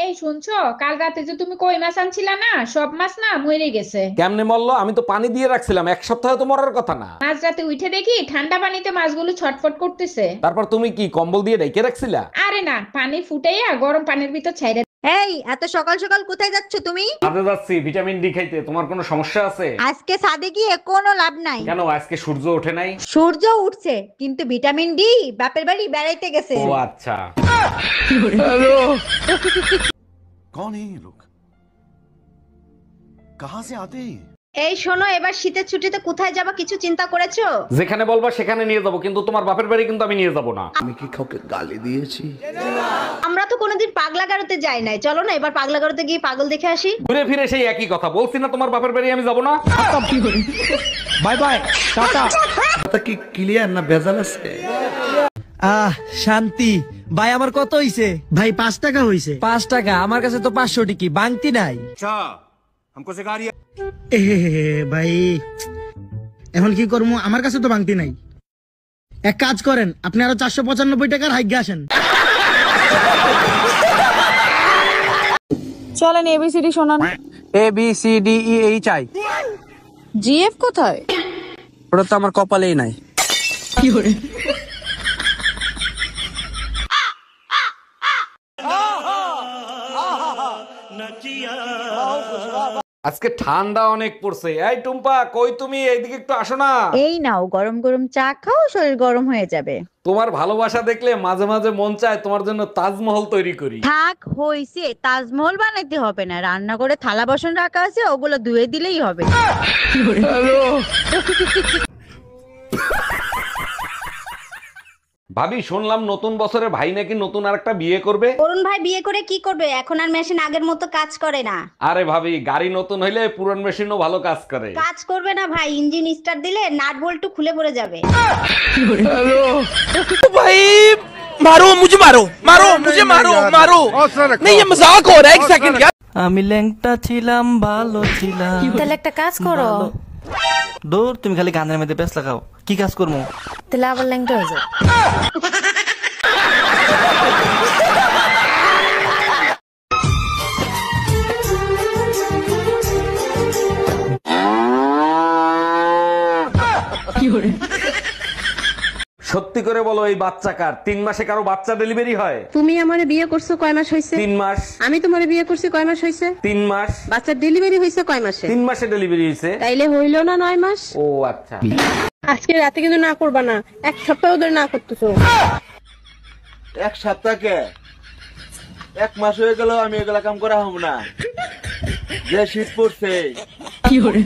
এই শুনছো, কাল রাতে যে তুমি কই মাছ আনছিলা না, সব মাছ না মরে গেছে। কেমনে মরলো? আমি তো পানি দিয়ে রাখছিলাম, এক সপ্তাহ তো মরার কথা না। মাঝ রাতে উঠে দেখি ঠান্ডা পানিতে মাছগুলো ছটফট করতেছে। তারপর তুমি কি কম্বল দিয়ে ঢেকে রাখছিলা? আরে না, পানি ফুটাইয়া গরম পানির ভিতর ছাইড়া। এই এত সকাল সকাল কোথায় যাচ্ছ তুমি? কাজে যাচ্ছি ভিটামিন ডি খাইতে। তোমার কোনো সমস্যা আছে? আজকে ছাদে গিয়ে কোনো লাভ নাই। কেন, আজকে সূর্য ওঠে নাই? সূর্য উঠছে কিন্তু ভিটামিন ডি বাপের বাড়ি বেড়াইতে গেছে। ও আচ্ছা। कौन है ये लोग? कहां से आते हैं? এই শোনো, এবার শীতের ছুটিতে কোথায় যাবা কিছু চিন্তা করেছো? যেখানে বলবা সেখানে নিয়ে যাবো, কিন্তু তোমার বাপের বাড়ি কিন্তু আমি নিয়ে যাবো না। আমি কি কাউকে গালি দিয়েছি? আমরা তো কোনোদিন পাগলা গারোতে যাই নাই, চলো না এবার পাগলা গারোতে গিয়ে পাগল দেখে আসি। ঘুরে ফিরে সেই একই কথা বলছি না, তোমার বাপের বাড়ি আমি যাবো না। Bye bye, tata. কথা কি ক্লিয়ার না ভেজাল আছে? শান্তি। ভাই আমার কত হইছে? ভাই 5 টাকা হইছে। 5 টাকা? আমার কাছে তো 500 টিকি বাংতি নাই। এ ভাই এখন কি করবো, আমার কাছে তো ভাঙতি নাই। এক কাজ করেন, আপনি আরো 495 টাকার হাইগে আসেন। চলেন এবিসিডি শোনান। ABCDEHI। জিএফ কোথায়? ওটা তো আমার কপালেই নাই। কি করে? আজকে ঠান্ডা অনেক পড়ছে। এই টুম্পা, কই তুমি? এইদিকে একটু আসো না। এই নাও গরম গরম চা খাও, শরীর গরম হয়ে যাবে। তোমার ভালোবাসা দেখলে মাঝে মাঝে মন চায় তোমার জন্য তাজমহল তৈরি করি। থাক হইছে, তাজমহল বানাইতে হবে না, রান্না করে থালা বাসন রাখা আছে, ওগুলো ধুয়ে দিলেই হবে। ভাবি, শুনলাম নতুন বছরে ভাই নাকি নতুন আরেকটা বিয়ে করবে। অরুণ ভাই বিয়ে করে কি করবে? এখন আর মেশিন আগের মতো কাজ করে না। আরে ভাবি, গাড়ি নতুন হইলে পুরান মেশিনও ভালো কাজ করে। কাজ করবে না ভাই, ইঞ্জিন স্টার্ট দিলে নাট বল্টু খুলে পড়ে যাবে। भाई मारो मुझे, मारो मारो मुझे, मारो मारो। नहीं ये मजाक हो रहा है, एक सेकंड यार। আমি ল্যাংটা ছিলাম, ভালো ছিলাম। তাহলে একটা কাজ করো। দূর, তুমি খালি গানের মধ্যে ব্যস্ত লাগাও। কি কাজ করবো? তাহলে আবার ল্যাংটা হয়ে যাও। সত্যি করে বলো, এই বাচ্চা কার? 3 মাসে কারো বাচ্চা ডেলিভারি হয়? তুমি আমারে বিয়ে করছো কয় মাস হইছে? 3 মাস। আমি তোমারে বিয়ে করছি কয় মাস হইছে? 3 মাস। বাচ্চার ডেলিভারি হইছে কয় মাসে? 3 মাসে ডেলিভারি হয়েছে। তাইলে হইলো না 9 মাস? ও আচ্ছা। আজকে রাতে কিন্তু না করবা না, 1 সপ্তাহ ধরে না করতেছো। এক সপ্তাহকে 1 মাস হয়ে গেল আমি এগুলা কাম করা হব না। যে শীত পড়ছে। কি করে?